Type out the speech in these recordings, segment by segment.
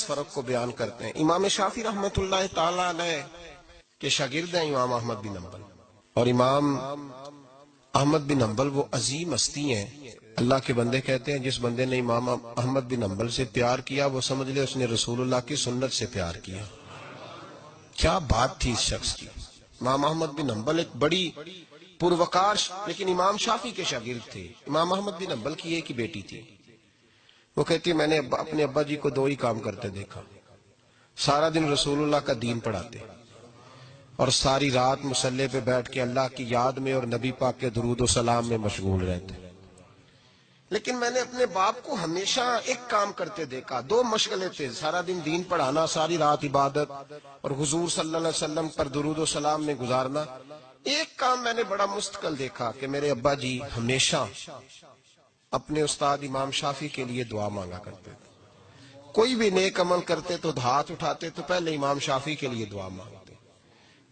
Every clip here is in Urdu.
فرق کو بیان کرتے ہیں۔ امام شافعی رحمۃ اللہ تعالی علیہ کے شاگرد ہیں امام احمد بن حنبل، اور امام احمد بن حنبل وہ عظیم ہستی ہیں۔ اللہ کے بندے کہتے ہیں جس بندے نے امام احمد بن حنبل سے پیار کیا وہ سمجھ لے اس نے رسول اللہ کی سنت سے پیار کیا۔ کیا بات تھی اس شخص کی۔ امام احمد بن حنبل ایک بڑی پروقار لیکن امام شافعی کے شاگرد تھے۔ امام احمد بن حنبل کی ایک ہی بیٹی تھی۔ وہ کہتی ہے میں نے اپنے ابا جی کو دو ہی کام کرتے دیکھا، سارا دن رسول اللہ کا دین پڑھاتے اور ساری رات مصلی پہ بیٹھ کے اللہ کی یاد میں اور نبی پاک کے درود و سلام میں مشغول رہتے۔ لیکن میں نے اپنے باپ کو ہمیشہ ایک کام کرتے دیکھا، دو مشغلے تھے، سارا دن دین پڑھانا، ساری رات عبادت اور حضور صلی اللہ علیہ وسلم پر درود و سلام میں گزارنا۔ ایک کام میں نے بڑا مستقل دیکھا کہ میرے ابا جی ہمیشہ اپنے استاد امام شافعی کے لیے دعا مانگا کرتے تھے۔ کوئی بھی نیک عمل کرتے تو ہاتھ اٹھاتے تو پہلے امام شافعی کے لیے دعا مانگتے۔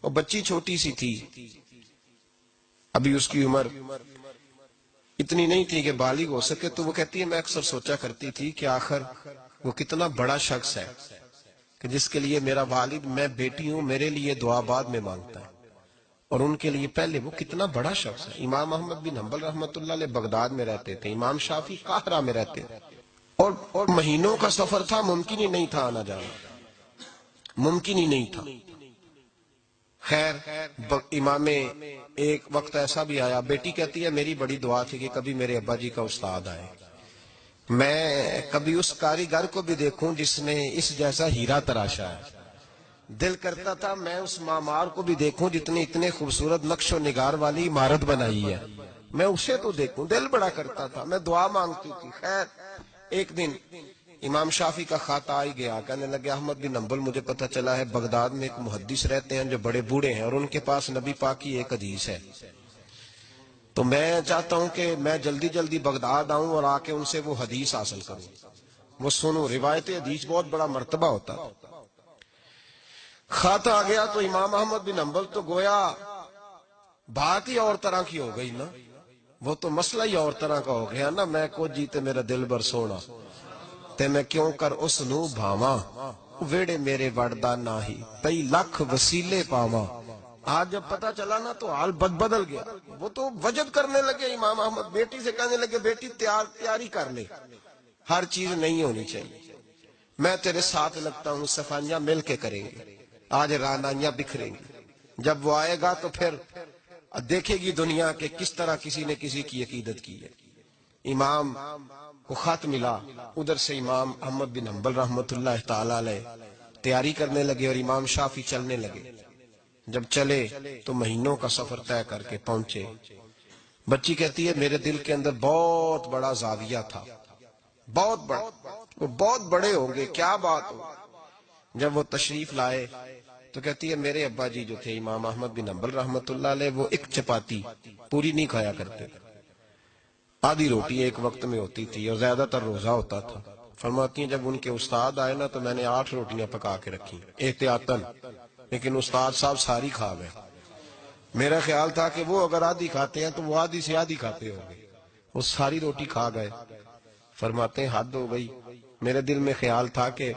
اور بچی چھوٹی سی تھی، ابھی اس کی عمر اتنی نہیں تھی کہ بالغ ہو سکے، تو وہ کہتی ہے میں اکثر سوچا کرتی تھی کہ آخر وہ کتنا بڑا شخص ہے کہ جس کے لیے میرا والد، میں بیٹی ہوں، میرے لیے دعا بعد میں مانگتا ہے، اور ان کے لیے پہلے وہ کتنا بڑا شخص ہے۔ امام احمد بن حنبل رحمۃ اللہ علیہ بغداد میں رہتے تھے، امام شافعی قاہرہ میں رہتے تھے، اور مہینوں کا سفر تھا، ممکن ہی نہیں تھا آنا جانا، ممکن ہی نہیں تھا۔ خیر امام ایک وقت ایسا بھی آیا، بیٹی کہتی ہے میری بڑی دعا تھی کہ کبھی میرے ابا جی کا استاد آئے، میں کبھی اس کاریگر کو بھی دیکھوں جس نے اس جیسا ہیرا تراشا ہے۔ دل کرتا تھا میں اس معمار کو بھی دیکھوں جتنے اتنے خوبصورت نقش و نگار والی عمارت بنائی ہے، میں اسے تو دیکھوں، دل بڑا کرتا تھا، میں دعا مانگتی تھی۔ خیر ایک دن امام شافعی کا خط آ گیا، کہنے لگے احمد بن حنبل مجھے پتہ چلا ہے بغداد میں ایک محدث رہتے ہیں جو بڑے بوڑھے ہیں اور ان کے پاس نبی پاک کی ایک حدیث ہے، تو میں چاہتا ہوں کہ میں جلدی جلدی بغداد آؤں اور آ کے ان سے وہ حدیث حاصل کروں، وہ سنوں۔ روایت حدیث بہت بڑا مرتبہ ہوتا ہے۔ خط آ گیا تو امام احمد بن حنبل تو گویا بات ہی اور طرح کی ہو گئی نا، وہ تو مسئلہ ہی اور طرح کا ہو گیا نا، میں کو جیتے میرا دل بر سونا تے میں کیوں کر اس نو بھاواں، ویڑے میرے وڑدا نہ ہی کئی لاکھ وسیلے پاواں۔ آج جب پتا چلا نا تو حال بدل گیا، وہ تو وجد کرنے لگے امام احمد، بیٹی سے کہنے لگے بیٹی تیاری کر لے، ہر چیز نہیں ہونی چاہیے، میں تیرے ساتھ لگتا ہوں، صفائیاں مل کے کریں گے، آج رانائیاں بکھریں گی، جب وہ آئے گا تو پھر دیکھے گی دنیا کہ کس طرح کسی نے کسی کی عقیدت کی ہے۔ امام کو خط ملا، ادھر سے امام احمد بن حنبل رحمۃ اللہ تعالی علیہ تیاری کرنے لگے اور امام شافعی چلنے لگے۔ جب چلے تو مہینوں کا سفر طے کر کے پہنچے۔ بچی کہتی ہے میرے دل کے اندر بہت بڑا زاویہ تھا، بہت بڑا، وہ بہت بڑے ہوں گے، کیا بات ہو۔ جب وہ تشریف لائے تو کہتی ہے میرے ابا جی جو تھے امام احمد بن حنبل رحمۃ اللہ علیہ وہ ایک چپاتی پوری نہیں کھایا کرتے، آدھی روٹی ایک وقت میں ہوتی تھی اور زیادہ تر روزہ ہوتا تھا۔ فرماتی ہیں جب ان کے استاد آئے نا تو میں نے 8 روٹیاں پکا کے رکھی احتیاطاً، لیکن استاد صاحب ساری کھا گئے۔ میرا خیال تھا کہ وہ اگر آدھی کھاتے ہیں تو وہ آدھی سے آدھی کھاتے ہوں گے، وہ ساری روٹی کھا گئے۔ فرماتے ہیں حد ہو گئی، میرے دل میں خیال تھا کہ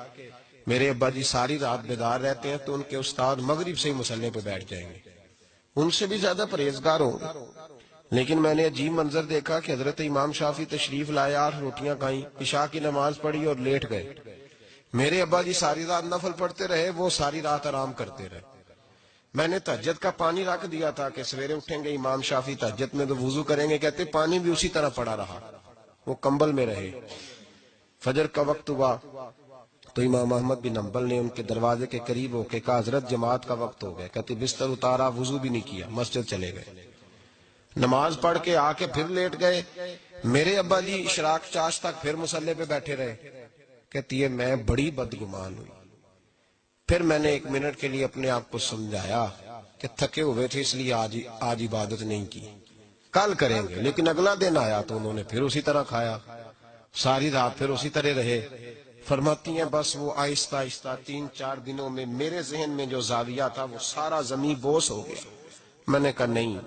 میرے ابا جی ساری رات بیدار رہتے ہیں تو ان کے استاد مغرب سے ہی مصلی پہ بیٹھ جائیں گے، ان سے بھی زیادہ پرہیزگار ہوں گے۔ لیکن میں نے عجیب منظر دیکھا کہ حضرت امام شافعی تشریف لائے، 8 روٹیاں کھائیں، عشاء کی نماز پڑھی اور لیٹ گئے۔ میرے ابا جی ساری رات نفل پڑھتے رہے، وہ ساری رات آرام کرتے رہے۔ میں نے تہجد کا پانی رکھ دیا تھا کہ سویرے اٹھیں گے امام شافعی تہجد میں تو وضو کریں گے، کہتے پانی بھی اسی طرح پڑا رہا، وہ کمبل میں رہے۔ فجر کا وقت ہوا تو امام احمد بن حنبل نے ان کے دروازے کے قریب ہو کے کہا حضرت جماعت کا وقت ہو گیا، کہتے بستر اتارا، وضو بھی نہیں کیا، مسجد چلے گئے، نماز پڑھ کے آ کے پھر لیٹ گئے۔ میرے ابا جی اشراق چاش تک پھر مصلی پہ بیٹھے رہے۔ کہتی ہے میں بڑی بدگمان ہوئی، پھر میں نے 1 منٹ کے لیے اپنے آپ کو سمجھایا کہ تھکے ہوئے تھے اس لیے آج عبادت نہیں کی، کل کریں گے۔ لیکن اگلا دن آیا تو انہوں نے پھر اسی طرح کھایا، ساری رات پھر اسی طرح رہے۔ فرماتی ہیں بس وہ آہستہ آہستہ 3-4 دنوں میں میرے ذہن میں جو زاویہ تھا وہ سارا زمین بوس ہو گیا۔ میں نے کہا نہیں،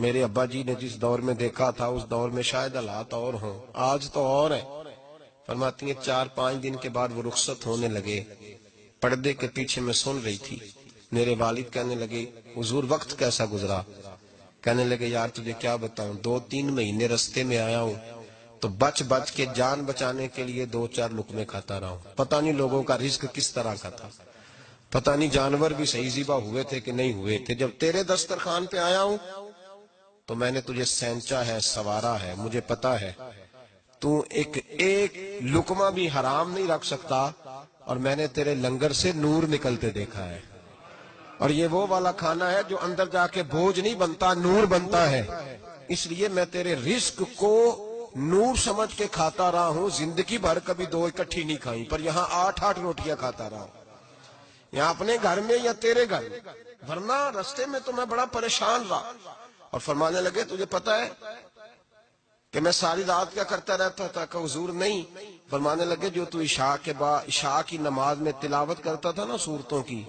میرے ابا جی نے جس دور میں دیکھا تھا اس دور میں شاید حالات اور ہوں، آج تو اور ہے۔ فرماتی ہیں 4-5 دن کے بعد وہ رخصت ہونے لگے، پردے کے پیچھے میں سن رہی تھی، میرے والد کہنے لگے حضور وقت کیسا گزرا؟ کہنے لگے یار تجھے کیا بتاؤں، 2-3 مہینے رستے میں آیا ہوں تو بچ بچ کے جان بچانے کے لیے 2-4 لقمے کھاتا رہا ہوں، پتہ نہیں لوگوں کا رزق کس طرح کا تھا، پتہ نہیں جانور بھی صحیح ذبح ہوئے تھے کہ نہیں ہوئے تھے۔ جب تیرے دسترخوان پہ آیا ہوں تو میں نے تجھے سینچا ہے، سوارا ہے، مجھے پتا ہے تو ایک لقمہ بھی حرام نہیں رکھ سکتا، اور میں نے تیرے لنگر سے نور نکلتے دیکھا ہے، اور یہ وہ والا کھانا ہے جو اندر جا کے بوجھ نہیں بنتا، نور بنتا ہے، اس لیے میں تیرے رزق کو نور سمجھ کے کھاتا رہا ہوں، زندگی بھر کبھی 2 اکٹھی نہیں کھائیں، پر یہاں 8-8 روٹیاں کھاتا رہا ہوں، یہاں اپنے گھر میں یا تیرے گھر میں، ورنہ رستے میں تو میں بڑا پریشان رہا۔ اور فرمانے لگے تجھے پتا ہے کہ میں ساری رات کیا کرتا رہتا تھا؟ کہ حضور نہیں۔ فرمانے لگے جو تو عشاء کی نماز میں تلاوت کرتا تھا نا سورتوں کی،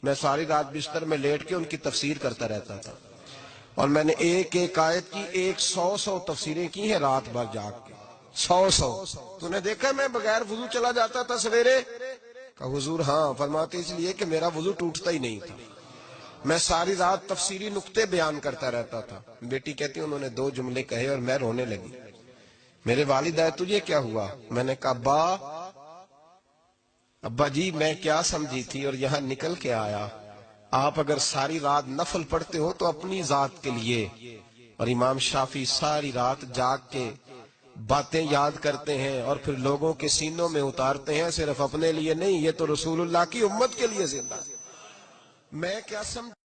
میں ساری رات بستر میں لیٹ کے ان کی تفسیر کرتا رہتا تھا، اور میں نے ایک آیت کی 100 تفسیریں کی ہیں رات بھر جاگ کے، 100۔ تو نے دیکھا میں بغیر وضو چلا جاتا تھا سویرے؟ کہ حضور ہاں۔ فرماتے اس لیے کہ میرا وضو ٹوٹتا ہی نہیں تھا، میں ساری رات تفسیری نقطے بیان کرتا رہتا تھا۔ بیٹی کہتی انہوں نے 2 جملے کہے اور میں رونے لگی۔ میرے والد آئے تجھے کیا ہوا؟ میں نے کہا ابا جی میں کیا سمجھی تھی اور یہاں نکل کے آیا، آپ اگر ساری رات نفل پڑھتے ہو تو اپنی ذات کے لیے، اور امام شافعی ساری رات جاگ کے باتیں یاد کرتے ہیں اور پھر لوگوں کے سینوں میں اتارتے ہیں، صرف اپنے لیے نہیں، یہ تو رسول اللہ کی امت کے لیے زندہ ہے۔ میں کیا سمجھ